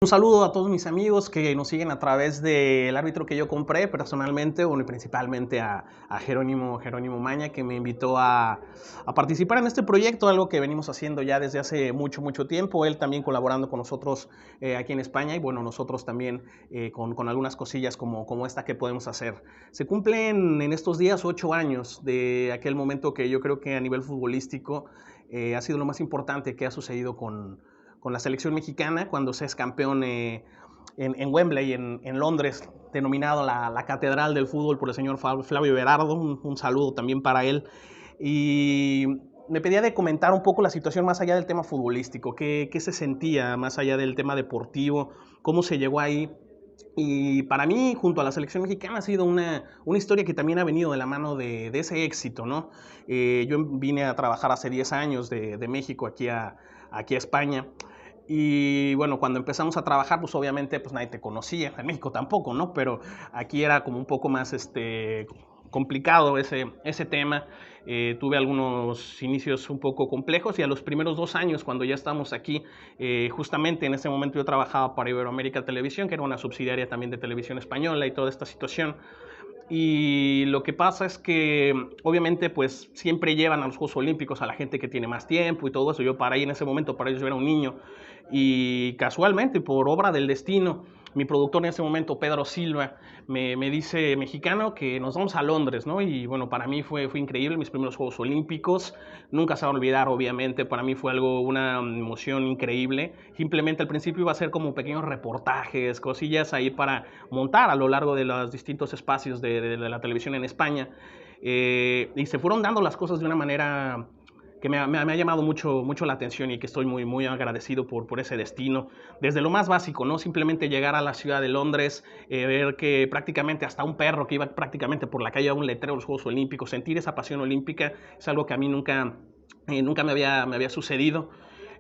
Un saludo a todos mis amigos que nos siguen a través del árbitro que yo compré personalmente, bueno, y principalmente a Jerónimo Maña, que me invitó a participar en este proyecto, algo que venimos haciendo ya desde hace mucho tiempo. Él también colaborando con nosotros aquí en España y bueno, nosotros también con algunas cosillas como esta que podemos hacer. Se cumplen en estos días 8 años de aquel momento que yo creo que a nivel futbolístico ha sido lo más importante que ha sucedido con la selección mexicana cuando se es campeón en Wembley, en Londres, denominado la Catedral del Fútbol por el señor Flavio Berardo. Un saludo también para él. Y me pedía de comentar un poco la situación más allá del tema futbolístico, qué se sentía más allá del tema deportivo, cómo se llegó ahí. Y para mí, junto a la selección mexicana, ha sido una historia que también ha venido de la mano de ese éxito, ¿no? Yo vine a trabajar hace 10 años de México aquí a España. Y bueno, cuando empezamos a trabajar, pues obviamente pues nadie te conocía, en México tampoco, ¿no? Pero aquí era como un poco más complicado ese tema. Tuve algunos inicios un poco complejos y a los primeros 2 años, cuando ya estamos aquí, justamente en ese momento yo trabajaba para Iberoamérica Televisión, que era una subsidiaria también de Televisión Española y toda esta situación. Y lo que pasa es que obviamente pues siempre llevan a los Juegos Olímpicos a la gente que tiene más tiempo y todo eso. Yo para ahí en ese momento, para ellos yo era un niño y casualmente por obra del destino, mi productor en ese momento, Pedro Silva, me dice, mexicano, que nos vamos a Londres, ¿no? Y bueno, para mí fue increíble, mis primeros Juegos Olímpicos, nunca se va a olvidar, obviamente, para mí fue una emoción increíble. Simplemente al principio iba a ser como pequeños reportajes, cosillas ahí para montar a lo largo de los distintos espacios de la televisión en España. Y se fueron dando las cosas de una manera que me ha llamado mucho la atención y que estoy muy agradecido por ese destino. Desde lo más básico, ¿no? Simplemente llegar a la ciudad de Londres, ver que prácticamente hasta un perro que iba prácticamente por la calle a un letrero de los Juegos Olímpicos, sentir esa pasión olímpica es algo que a mí nunca me había sucedido.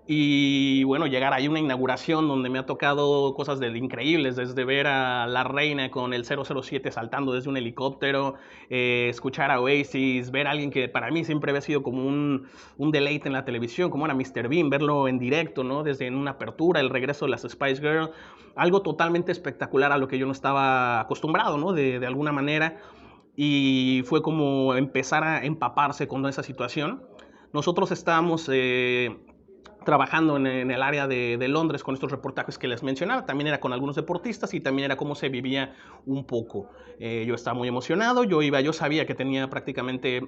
Y bueno, llegar ahí a una inauguración donde me ha tocado cosas increíbles, desde ver a la reina con el 007 saltando desde un helicóptero, escuchar a Oasis, ver a alguien que para mí siempre había sido como un deleite en la televisión, como era Mr. Bean, verlo en directo, ¿no? Desde en una apertura, el regreso de las Spice Girls, algo totalmente espectacular a lo que yo no estaba acostumbrado, ¿no? De alguna manera. Y fue como empezar a empaparse con esa situación. Nosotros estábamos trabajando en el área de Londres con estos reportajes que les mencionaba. También era con algunos deportistas y también era cómo se vivía un poco. Yo estaba muy emocionado, yo sabía que tenía prácticamente,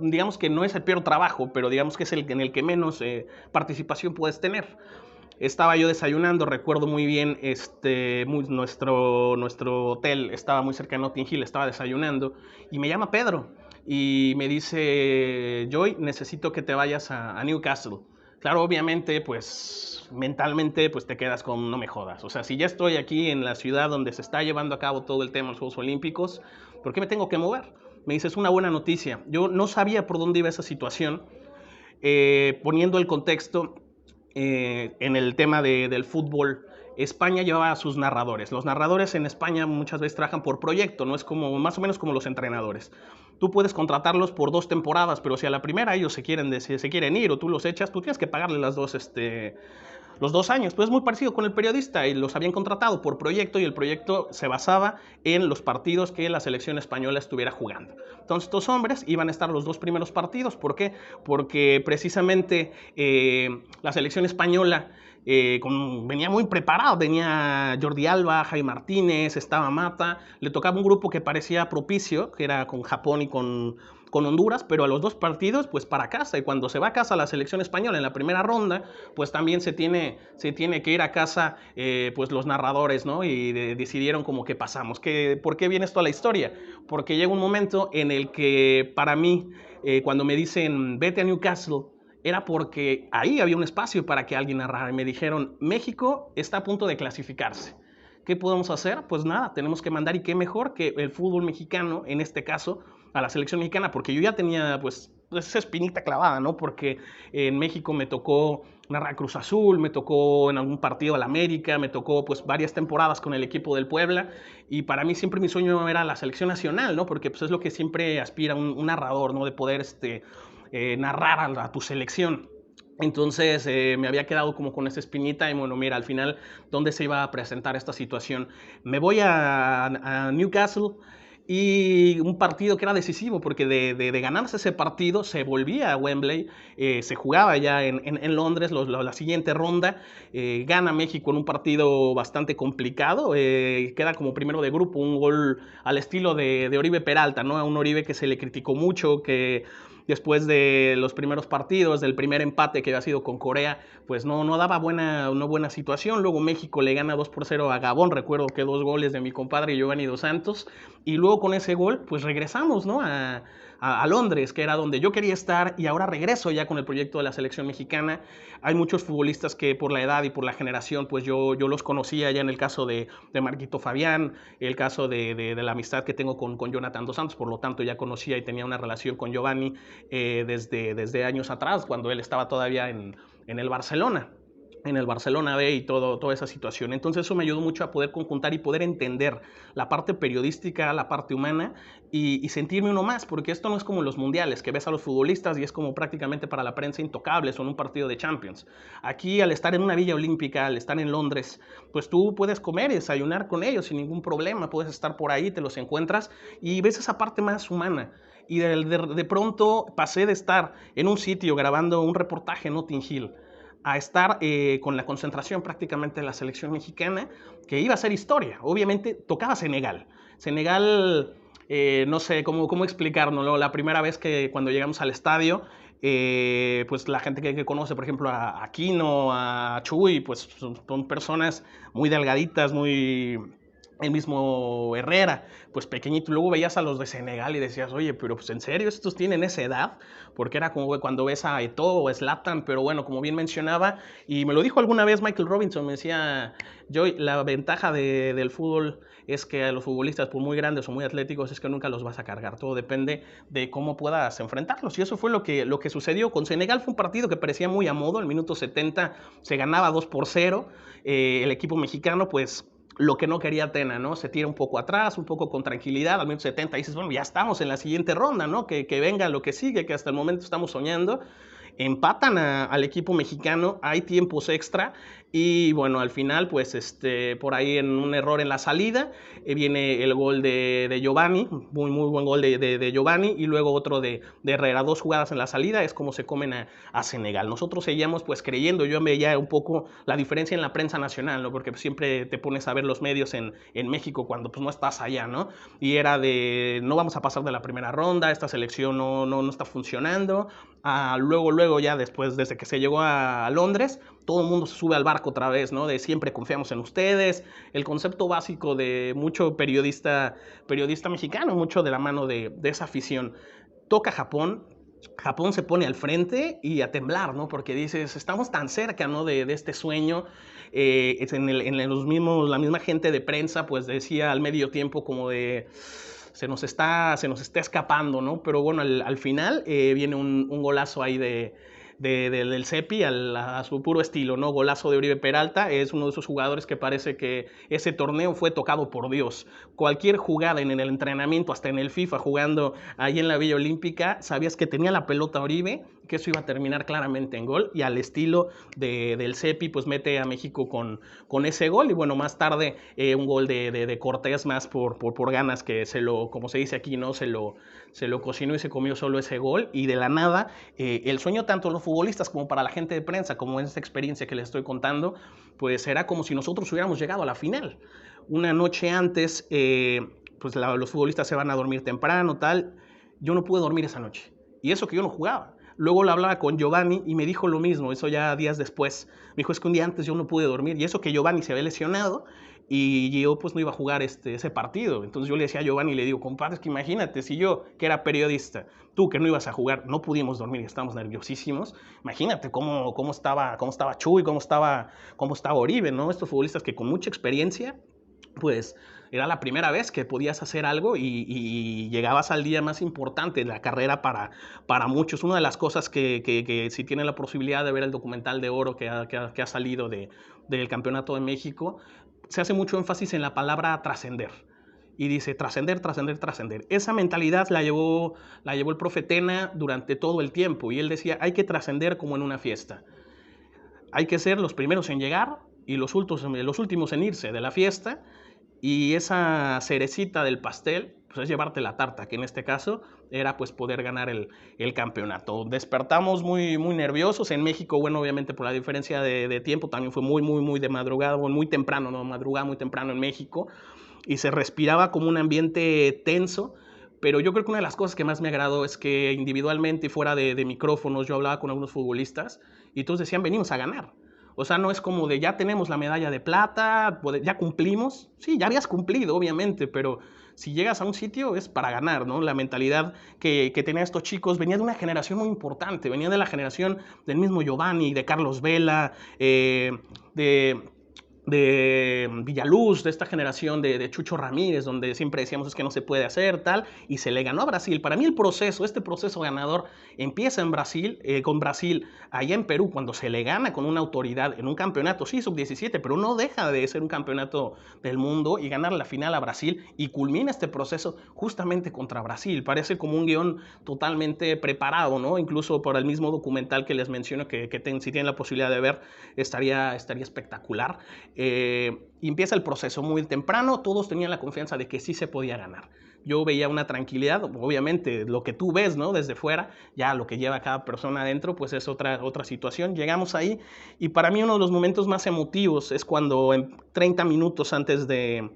digamos que no es el peor trabajo, pero digamos que es el en el que menos participación puedes tener. Estaba yo desayunando, recuerdo muy bien, nuestro hotel estaba muy cerca de Notting Hill, estaba desayunando y me llama Pedro y me dice, Joy, necesito que te vayas a Newcastle. Claro, obviamente, pues mentalmente, pues te quedas con no me jodas. O sea, si ya estoy aquí en la ciudad donde se está llevando a cabo todo el tema de los Juegos Olímpicos, ¿por qué me tengo que mover? Me dice, es una buena noticia. Yo no sabía por dónde iba esa situación. Poniendo el contexto, en el tema del fútbol, España lleva a sus narradores. Los narradores en España muchas veces trabajan por proyecto, no es como más o menos como los entrenadores. Tú puedes contratarlos por 2 temporadas, pero si a la primera ellos se quieren ir o tú los echas, tú tienes que pagarle los 2 años. Pues es muy parecido con el periodista y los habían contratado por proyecto y el proyecto se basaba en los partidos que la selección española estuviera jugando. Entonces estos hombres iban a estar los 2 primeros partidos. ¿Por qué? Porque precisamente la selección española venía muy preparado, venía Jordi Alba, Jaime Martínez, estaba Mata, le tocaba un grupo que parecía propicio, que era con Japón y con Honduras, pero a los 2 partidos, pues para casa, y cuando se va a casa la selección española en la primera ronda, pues también se tiene que ir a casa, pues los narradores, ¿no? Y decidieron como que pasamos. ¿Por qué viene esto a la historia? Porque llega un momento en el que para mí, cuando me dicen, vete a Newcastle, era porque ahí había un espacio para que alguien narrara. Y me dijeron, México está a punto de clasificarse. ¿Qué podemos hacer? Pues nada, tenemos que mandar, y qué mejor que el fútbol mexicano, en este caso, a la selección mexicana, porque yo ya tenía pues esa espinita clavada, ¿no? Porque en México me tocó narrar Cruz Azul, me tocó en algún partido al América, me tocó pues varias temporadas con el equipo del Puebla, y para mí siempre mi sueño era la selección nacional, ¿no? Porque pues es lo que siempre aspira un narrador, ¿no? De poder narrar a tu selección. Entonces me había quedado como con esa espinita y bueno, mira, al final, ¿dónde se iba a presentar esta situación? Me voy a Newcastle y un partido que era decisivo porque de ganarse ese partido se volvía a Wembley, se jugaba ya en Londres la siguiente ronda, gana México en un partido bastante complicado, queda como primero de grupo, un gol al estilo de Oribe Peralta, ¿no? A un Oribe que se le criticó mucho, que después de los primeros partidos, del primer empate que había sido con Corea, pues no daba una buena situación. Luego México le gana 2-0 a Gabón, recuerdo que 2 goles de mi compadre Giovanni Dos Santos, y luego con ese gol, pues regresamos, ¿no? A Londres, que era donde yo quería estar, y ahora regreso ya con el proyecto de la selección mexicana. Hay muchos futbolistas que por la edad y por la generación, pues yo los conocía ya en el caso de Marquito Fabián, el caso de la amistad que tengo con Jonathan Dos Santos, por lo tanto ya conocía y tenía una relación con Giovanni desde años atrás, cuando él estaba todavía en el Barcelona. En el Barcelona B y toda esa situación. Entonces eso me ayudó mucho a poder conjuntar y poder entender la parte periodística, la parte humana y sentirme uno más, porque esto no es como los mundiales, que ves a los futbolistas y es como prácticamente para la prensa intocables o en un partido de Champions. Aquí al estar en una villa olímpica, al estar en Londres, pues tú puedes comer y desayunar con ellos sin ningún problema, puedes estar por ahí, te los encuentras y ves esa parte más humana. Y de pronto pasé de estar en un sitio grabando un reportaje en Notting Hill a estar con la concentración prácticamente de la selección mexicana, que iba a ser historia. Obviamente tocaba Senegal. Senegal, no sé cómo explicarlo. La primera vez que cuando llegamos al estadio, pues la gente que conoce, por ejemplo, a Kino, a Chuy, pues son personas muy delgaditas, muy el mismo Herrera, pues pequeñito. Luego veías a los de Senegal y decías, oye, pero pues en serio, estos tienen esa edad, porque era como cuando ves a Eto'o o Zlatan, pero bueno, como bien mencionaba, y me lo dijo alguna vez Michael Robinson, me decía, Joy, la ventaja del fútbol es que a los futbolistas, por muy grandes o muy atléticos, es que nunca los vas a cargar, todo depende de cómo puedas enfrentarlos, y eso fue lo que sucedió con Senegal. Fue un partido que parecía muy a modo, el minuto 70 se ganaba 2-0, el equipo mexicano, pues lo que no quería Tena, ¿no? Se tira un poco atrás, un poco con tranquilidad, al minuto 70 dices, bueno, ya estamos en la siguiente ronda, ¿no? Que venga lo que sigue, que hasta el momento estamos soñando. Empatan al equipo mexicano, hay tiempos extra y bueno, al final pues por ahí en un error en la salida viene el gol de Giovanni, muy buen gol de Giovanni y luego otro de Herrera, 2 jugadas en la salida, es como se comen a Senegal. Nosotros seguíamos pues creyendo, yo veía un poco la diferencia en la prensa nacional, ¿no? Porque siempre te pones a ver los medios en México cuando pues no estás allá, ¿no? Y era de no vamos a pasar de la primera ronda, esta selección no está funcionando. Luego ya después, desde que se llegó a Londres, todo el mundo se sube al barco otra vez, ¿no? De siempre confiamos en ustedes. El concepto básico de mucho periodista mexicano, mucho de la mano de esa afición. Toca Japón, Japón se pone al frente y a temblar, ¿no? Porque dices, estamos tan cerca, ¿no? De este sueño. La misma gente de prensa, pues decía al medio tiempo como de se nos está escapando, ¿no? Pero bueno, al final viene un golazo ahí del Cepi a su puro estilo, ¿no? Golazo de Oribe Peralta, es uno de esos jugadores que parece que ese torneo fue tocado por Dios. Cualquier jugada en el entrenamiento, hasta en el FIFA, jugando ahí en la Villa Olímpica, sabías que tenía la pelota Oribe, que eso iba a terminar claramente en gol, y al estilo del Cepi, pues mete a México con ese gol, y bueno, más tarde un gol de Cortés más por ganas, que como se dice aquí, ¿no? Se lo cocinó y se comió solo ese gol, y de la nada, el sueño tanto de los futbolistas como para la gente de prensa, como en esta experiencia que les estoy contando, pues era como si nosotros hubiéramos llegado a la final. Una noche antes, pues los futbolistas se van a dormir temprano, tal. Yo no pude dormir esa noche. Y eso que yo no jugaba. Luego lo hablaba con Giovanni y me dijo lo mismo, eso ya días después. Me dijo, es que un día antes yo no pude dormir. Y eso que Giovanni se había lesionado y yo pues no iba a jugar ese partido. Entonces yo le decía a Giovanni y le digo, compadre, es que imagínate, si yo que era periodista, tú que no ibas a jugar, no pudimos dormir y estábamos nerviosísimos, imagínate cómo estaba Chuy, cómo estaba Oribe, ¿no? Estos futbolistas que con mucha experiencia, pues era la primera vez que podías hacer algo y llegabas al día más importante de la carrera para muchos. Una de las cosas que si tienen la posibilidad de ver el documental de oro que ha salido del Campeonato de México, se hace mucho énfasis en la palabra trascender. y dice trascender, trascender, trascender. Esa mentalidad la llevó el profe Tena durante todo el tiempo y él decía, hay que trascender como en una fiesta. Hay que ser los primeros en llegar y los últimos en irse de la fiesta, y esa cerecita del pastel pues es llevarte la tarta, que en este caso era pues poder ganar el campeonato. Despertamos muy, muy nerviosos. En México, bueno, obviamente por la diferencia de tiempo, también fue muy, muy, muy de madrugada, muy temprano, ¿no? Madrugada muy temprano en México, y se respiraba como un ambiente tenso. Pero yo creo que una de las cosas que más me agradó es que individualmente y fuera de micrófonos yo hablaba con algunos futbolistas y todos decían, venimos a ganar. O sea, no es como de ya tenemos la medalla de plata, ya cumplimos. Sí, ya habías cumplido, obviamente, pero si llegas a un sitio es para ganar, ¿no? La mentalidad que tenían estos chicos venía de una generación muy importante, venía de la generación del mismo Giovanni, de Carlos Vela, de Villaluz, de esta generación de Chucho Ramírez, donde siempre decíamos es que no se puede hacer, tal, y se le ganó a Brasil. Para mí el proceso, este proceso ganador, empieza en Brasil, con Brasil, allá en Perú, cuando se le gana con una autoridad en un campeonato, sí, sub-17, pero no deja de ser un campeonato del mundo, y ganar la final a Brasil, y culmina este proceso justamente contra Brasil. Parece como un guión totalmente preparado, ¿no? Incluso por el mismo documental que les menciono, que si tienen la posibilidad de ver, estaría espectacular. Y empieza el proceso muy temprano, todos tenían la confianza de que sí se podía ganar. Yo veía una tranquilidad, obviamente lo que tú ves, ¿no? Desde fuera, ya lo que lleva cada persona adentro, pues es otra situación. Llegamos ahí y para mí uno de los momentos más emotivos es cuando en 30 minutos antes de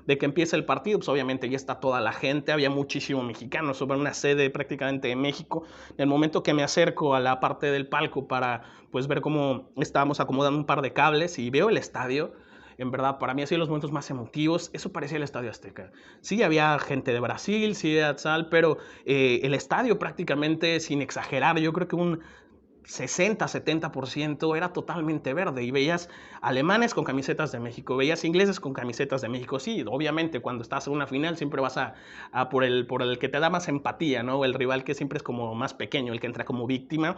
que empiece el partido, pues obviamente ya está toda la gente, había muchísimo mexicano, sobre una sede prácticamente de México. En el momento que me acerco a la parte del palco para pues ver cómo estábamos acomodando un par de cables y veo el estadio, en verdad, para mí ha sido los momentos más emotivos. Eso parecía el Estadio Azteca. Sí, había gente de Brasil, sí, de tal, pero el estadio prácticamente, sin exagerar, yo creo que un 60-70% era totalmente verde, y veías alemanes con camisetas de México, veías ingleses con camisetas de México. Sí, obviamente cuando estás en una final siempre vas a por el que te da más empatía, ¿no? El rival que siempre es como más pequeño, el que entra como víctima.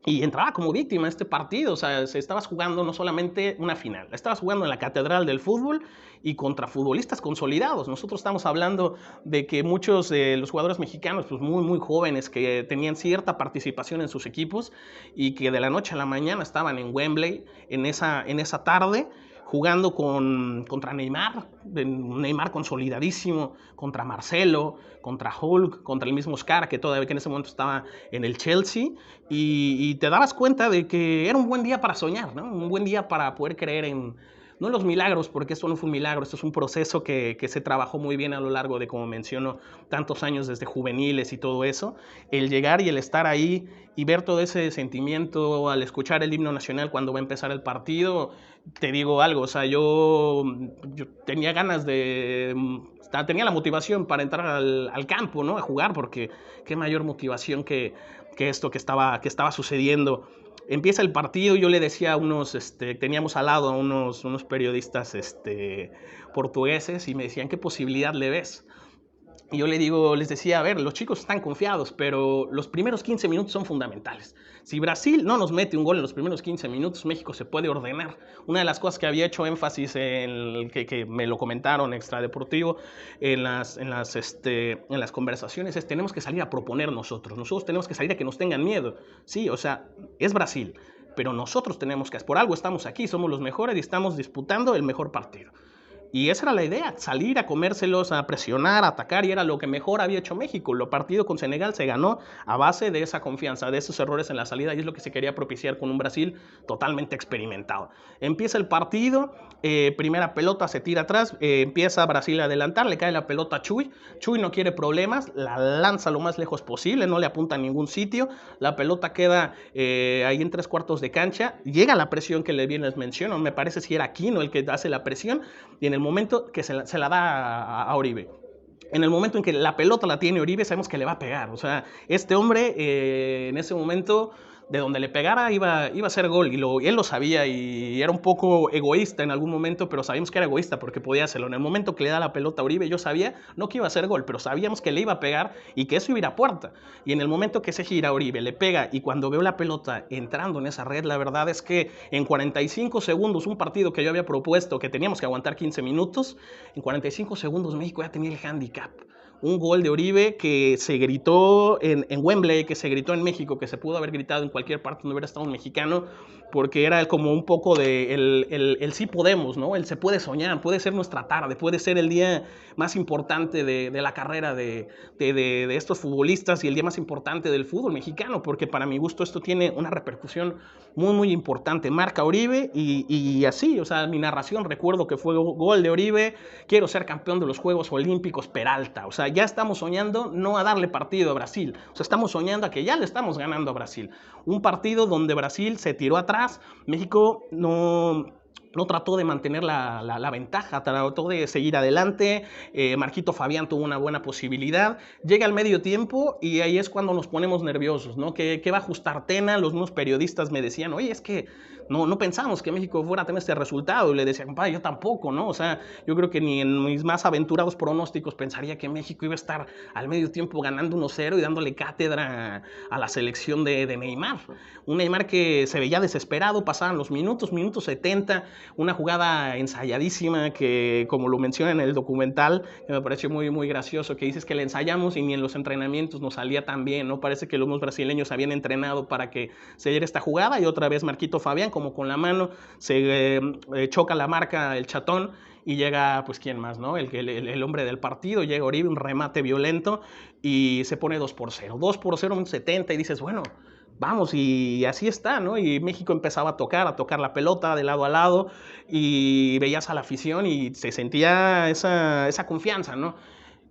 Y entraba como víctima en este partido. O sea, se estabas jugando no solamente una final, estabas jugando en la catedral del fútbol y contra futbolistas consolidados. Nosotros estamos hablando de que muchos de los jugadores mexicanos, pues muy, muy jóvenes, que tenían cierta participación en sus equipos y que de la noche a la mañana estaban en Wembley en esa tarde, jugando contra Neymar, Neymar consolidadísimo, contra Marcelo, contra Hulk, contra el mismo Oscar, que todavía en ese momento estaba en el Chelsea, y te dabas cuenta de que era un buen día para soñar, ¿no? Un buen día para poder creer no en los milagros, porque esto no fue un milagro, esto es un proceso que se trabajó muy bien a lo largo de, como menciono, tantos años desde juveniles y todo eso. El llegar y el estar ahí y ver todo ese sentimiento al escuchar el himno nacional cuando va a empezar el partido, te digo algo, o sea, yo tenía ganas tenía la motivación para entrar al campo, ¿no? A jugar, porque qué mayor motivación que esto que estaba sucediendo. Empieza el partido, yo le decía a teníamos al lado a unos periodistas portugueses, y me decían, ¿qué posibilidad le ves? Y yo les decía, a ver, los chicos están confiados, pero los primeros 15 minutos son fundamentales. Si Brasil no nos mete un gol en los primeros 15 minutos, México se puede ordenar. Una de las cosas que había hecho énfasis que me lo comentaron extradeportivo en las conversaciones es: tenemos que salir a proponer nosotros tenemos que salir a que nos tengan miedo. Sí, o sea, es Brasil, pero nosotros por algo estamos aquí, somos los mejores y estamos disputando el mejor partido. Y esa era la idea, salir a comérselos, a presionar, a atacar, y era lo que mejor había hecho México. Lo partido con Senegal se ganó a base de esa confianza, de esos errores en la salida, y es lo que se quería propiciar con un Brasil totalmente experimentado. Empieza el partido, primera pelota se tira atrás, empieza Brasil a adelantar, le cae la pelota a Chuy. Chuy no quiere problemas, la lanza lo más lejos posible, no le apunta a ningún sitio, la pelota queda ahí en 3/4 de cancha, llega la presión que bien les menciono, me parece si era Aquino el que hace la presión, y en el momento que se la da a Oribe, en el momento en que la pelota la tiene Oribe, sabemos que le va a pegar. O sea, este hombre en ese momento de donde le pegara iba a ser gol, y él lo sabía, y era un poco egoísta en algún momento, pero sabíamos que era egoísta porque podía hacerlo. En el momento que le da la pelota a Uribe, yo sabía, no que iba a ser gol, pero sabíamos que le iba a pegar y que eso iba a puerta. Y en el momento que se gira Uribe, le pega, y cuando veo la pelota entrando en esa red, la verdad es que en 45 segundos, un partido que yo había propuesto, que teníamos que aguantar 15 minutos, en 45 segundos México ya tenía el handicap. Un gol de Uribe que se gritó en Wembley, que se gritó en México, que se pudo haber gritado en cualquier parte donde hubiera estado un mexicano, porque era como un poco de el sí podemos, ¿no? El se puede soñar, puede ser nuestra tarde, puede ser el día más importante de la carrera de estos futbolistas y el día más importante del fútbol mexicano, porque para mi gusto esto tiene una repercusión muy, muy importante. Marca Uribe y así, o sea, mi narración, recuerdo que fue gol de Uribe, quiero ser campeón de los Juegos Olímpicos Peralta. O sea, ya estamos soñando no a darle partido a Brasil, o sea, estamos soñando a que ya le estamos ganando a Brasil. Un partido donde Brasil se tiró atrás, México no trató de mantener la ventaja, trató de seguir adelante. Marquito Fabián tuvo una buena posibilidad. Llega al medio tiempo y ahí es cuando nos ponemos nerviosos, ¿no? ¿Qué va a ajustar Tena? Los mismos periodistas me decían, oye, es que no pensamos que México fuera a tener este resultado. Y le decía, compadre, yo tampoco, ¿no? O sea, yo creo que ni en mis más aventurados pronósticos pensaría que México iba a estar al medio tiempo ganando 1-0 y dándole cátedra a la selección de Neymar. Un Neymar que se veía desesperado, pasaban los minutos 70, una jugada ensayadísima que, como lo menciona en el documental, que me pareció muy, muy gracioso, que dices que la ensayamos y ni en los entrenamientos nos salía tan bien, ¿no? Parece que los brasileños habían entrenado para que se diera esta jugada, y otra vez Marquito Fabián, como con la mano, se choca la marca, el chatón, y llega, pues, ¿quién más, no? El hombre del partido, llega Uribe, un remate violento, y se pone 2-0. 2-0 en 70, y dices, bueno, vamos, y así está, ¿no? Y México empezaba a tocar la pelota de lado a lado, y veías a la afición y se sentía esa confianza, ¿no?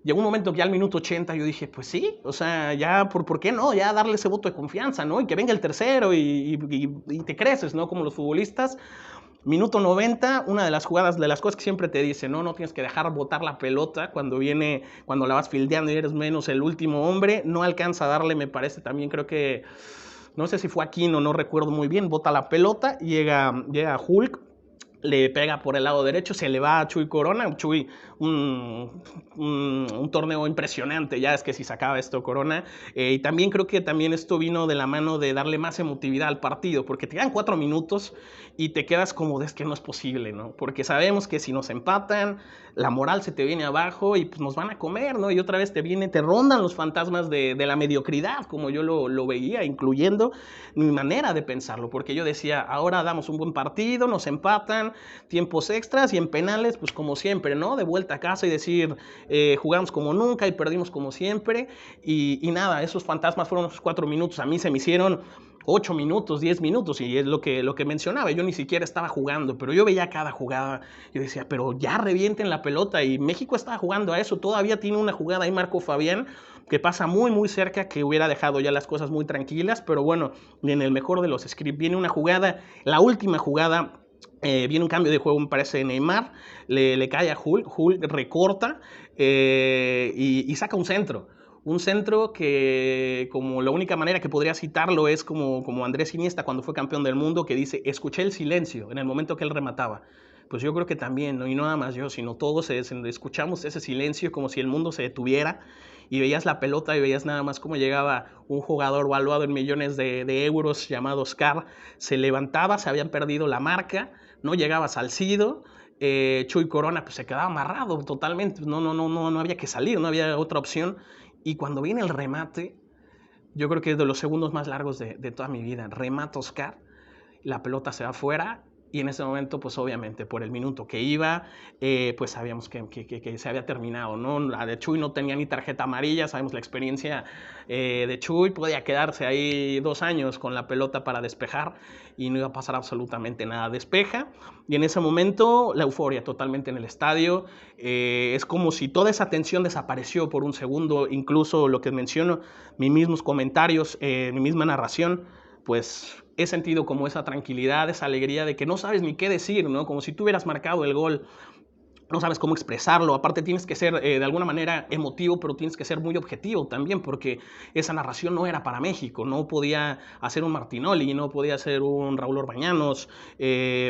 Llegó un momento que ya al minuto 80 yo dije, pues sí, o sea, ya, ¿por qué no? Ya darle ese voto de confianza, ¿no? Y que venga el tercero y te creces, ¿no? Como los futbolistas. Minuto 90, una de las jugadas, de las cosas que siempre te dice, no tienes que dejar botar la pelota cuando la vas fildeando y eres menos el último hombre, no alcanza a darle, me parece también, creo que, no sé si fue Aquino, no recuerdo muy bien, bota la pelota, llega Hulk, le pega por el lado derecho, se le va a Chuy Corona. Chuy, un torneo impresionante, ya es que si sacaba esto Corona. Y también creo que también esto vino de la mano de darle más emotividad al partido, porque te quedan 4 minutos y te quedas como, es que no es posible, ¿no? Porque sabemos que si nos empatan, la moral se te viene abajo y pues nos van a comer, ¿no? Y otra vez te rondan los fantasmas de la mediocridad, como yo lo veía, incluyendo mi manera de pensarlo, porque yo decía, ahora damos un buen partido, nos empatan, tiempos extras y en penales, pues como siempre, ¿no? De vuelta a casa y decir, jugamos como nunca y perdimos como siempre, y nada, esos fantasmas fueron esos 4 minutos, a mí se me hicieron 8 minutos, 10 minutos, y es lo que mencionaba, yo ni siquiera estaba jugando, pero yo veía cada jugada, yo decía, pero ya revienten la pelota, y México estaba jugando a eso, todavía tiene una jugada ahí Marco Fabián, que pasa muy, muy cerca, que hubiera dejado ya las cosas muy tranquilas, pero bueno, en el mejor de los scripts viene una jugada, la última jugada, viene un cambio de juego, me parece, de Neymar, le cae a Hulk recorta y saca un centro. Un centro que, como la única manera que podría citarlo es como Andrés Iniesta cuando fue campeón del mundo, que dice, escuché el silencio en el momento que él remataba. Pues yo creo que también, ¿no? Y no nada más yo, sino todos escuchamos ese silencio como si el mundo se detuviera, y veías la pelota y veías nada más cómo llegaba un jugador valuado en millones de euros llamado Oscar, se levantaba, se habían perdido la marca, no llegaba Salcido, Chuy Corona pues se quedaba amarrado totalmente, no había que salir, no había otra opción, y cuando viene el remate, yo creo que es de los segundos más largos de toda mi vida, remata Oscar, la pelota se va afuera, y en ese momento, pues obviamente, por el minuto que iba, pues sabíamos que se había terminado, ¿no? La de Chuy no tenía ni tarjeta amarilla, sabemos la experiencia de Chuy, podía quedarse ahí 2 años con la pelota para despejar y no iba a pasar absolutamente nada. Despeja, y en ese momento la euforia totalmente en el estadio, es como si toda esa tensión desapareció por un segundo, incluso lo que menciono, mis mismos comentarios, mi misma narración, pues he sentido como esa tranquilidad, esa alegría de que no sabes ni qué decir, ¿no? Como si tú hubieras marcado el gol no sabes cómo expresarlo. Aparte tienes que ser de alguna manera emotivo, pero tienes que ser muy objetivo también, porque esa narración no era para México. No podía hacer un Martinoli, no podía hacer un Raúl Orbañanos,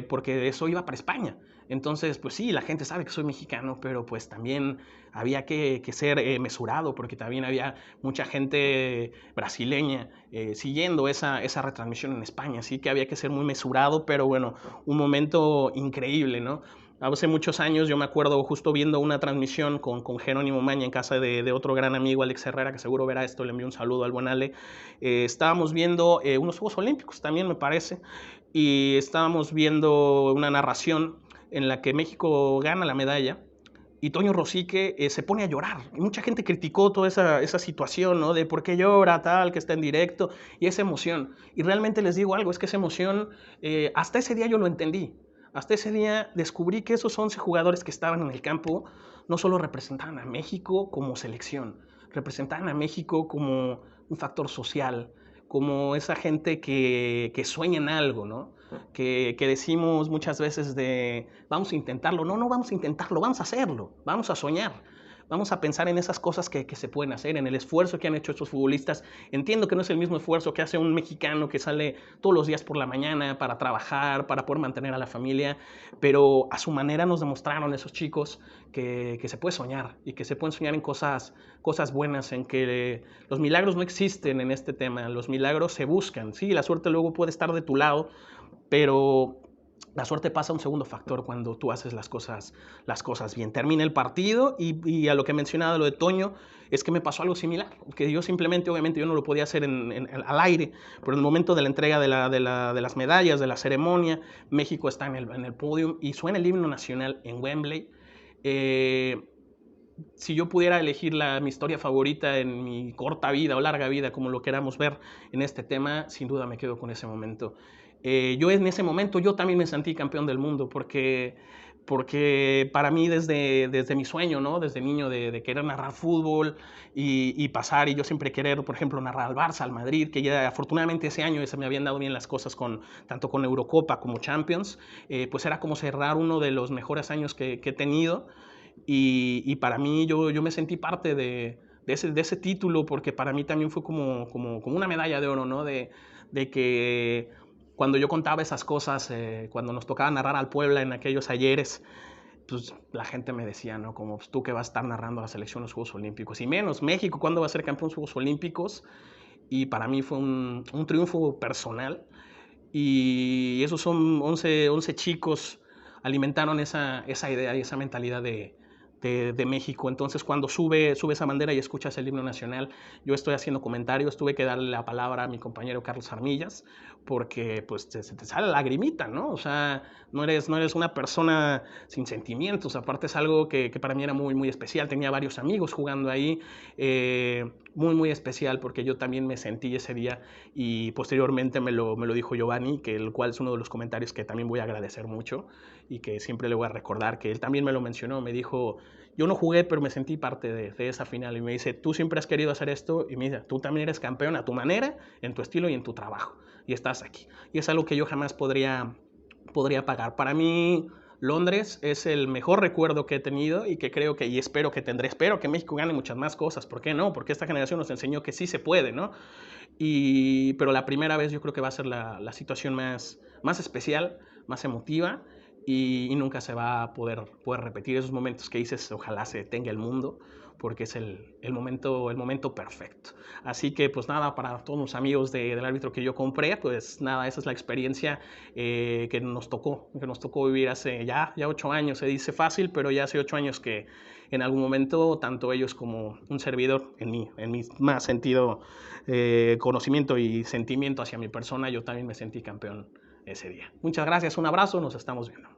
porque eso iba para España. Entonces, pues sí, la gente sabe que soy mexicano, pero pues también había que ser mesurado, porque también había mucha gente brasileña siguiendo esa retransmisión en España, así que había que ser muy mesurado, pero bueno, un momento increíble, ¿no? Hace muchos años yo me acuerdo justo viendo una transmisión con Jerónimo Maña en casa de otro gran amigo, Alex Herrera, que seguro verá esto, le envío un saludo al buen Ale. Estábamos viendo unos Juegos Olímpicos también, me parece, y estábamos viendo una narración en la que México gana la medalla y Toño Rosique se pone a llorar. Y mucha gente criticó toda esa situación, ¿no? De por qué llora, tal, que está en directo, y esa emoción. Y realmente les digo algo, es que esa emoción, hasta ese día yo lo entendí. Hasta ese día descubrí que esos 11 jugadores que estaban en el campo no solo representaban a México como selección, representaban a México como un factor social, como esa gente que sueña en algo, ¿no? Que decimos muchas veces de vamos a intentarlo. No, no vamos a intentarlo, vamos a hacerlo, vamos a soñar. Vamos a pensar en esas cosas que se pueden hacer, en el esfuerzo que han hecho estos futbolistas. Entiendo que no es el mismo esfuerzo que hace un mexicano que sale todos los días por la mañana para trabajar, para poder mantener a la familia, pero a su manera nos demostraron esos chicos que se puede soñar y que se pueden soñar en cosas buenas, en que los milagros no existen en este tema, los milagros se buscan. Sí, la suerte luego puede estar de tu lado, pero la suerte pasa a un segundo factor cuando tú haces las cosas bien. Termina el partido y a lo que mencionaba lo de Toño, es que me pasó algo similar, que yo simplemente, obviamente yo no lo podía hacer al aire, pero en el momento de la entrega de las medallas, de la ceremonia, México está en el podio y suena el himno nacional en Wembley. Si yo pudiera elegir mi historia favorita en mi corta vida o larga vida, como lo queramos ver en este tema, sin duda me quedo con ese momento. Yo en ese momento yo también me sentí campeón del mundo porque para mí desde mi sueño, ¿no? Desde niño de querer narrar fútbol y pasar y yo siempre querer, por ejemplo, narrar al Barça, al Madrid, que ya afortunadamente ese año se me habían dado bien las cosas tanto con Eurocopa como Champions, pues era como cerrar uno de los mejores años que he tenido y para mí yo me sentí parte de ese título porque para mí también fue como una medalla de oro, ¿no? De que cuando yo contaba esas cosas, cuando nos tocaba narrar al Puebla en aquellos ayeres, pues la gente me decía, ¿no? Como pues, tú que vas a estar narrando a la selección de los Juegos Olímpicos, y menos México, ¿cuándo va a ser campeón de los Juegos Olímpicos? Y para mí fue un triunfo personal, y esos son 11 chicos alimentaron esa idea y esa mentalidad de México. Entonces, cuando sube esa bandera y escuchas el himno nacional, yo estoy haciendo comentarios, tuve que darle la palabra a mi compañero Carlos Armillas, porque pues se te sale la lagrimita, ¿no? O sea, no eres una persona sin sentimientos, aparte es algo que para mí era muy, muy especial. Tenía varios amigos jugando ahí, muy, muy especial, porque yo también me sentí ese día y posteriormente me lo dijo Giovanni, que el cual es uno de los comentarios que también voy a agradecer mucho y que siempre le voy a recordar, que él también me lo mencionó, me dijo, yo no jugué, pero me sentí parte de esa final, y me dice, tú siempre has querido hacer esto, y me dice, tú también eres campeón a tu manera, en tu estilo y en tu trabajo, y estás aquí. Y es algo que yo jamás podría pagar. Para mí, Londres es el mejor recuerdo que he tenido y que creo que, y espero que tendré, espero que México gane muchas más cosas, ¿por qué no? Porque esta generación nos enseñó que sí se puede, ¿no? Pero la primera vez yo creo que va a ser la situación más especial, más emotiva, y nunca se va a poder repetir esos momentos que dices, ojalá se detenga el mundo, porque es el momento perfecto. Así que pues nada, para todos los amigos del árbitro que yo compré, pues nada, esa es la experiencia que nos tocó vivir hace ya 8 años. Se dice fácil, pero ya hace 8 años que en algún momento, tanto ellos como un servidor, en mi más sentido conocimiento y sentimiento hacia mi persona, yo también me sentí campeón ese día. Muchas gracias, un abrazo, nos estamos viendo.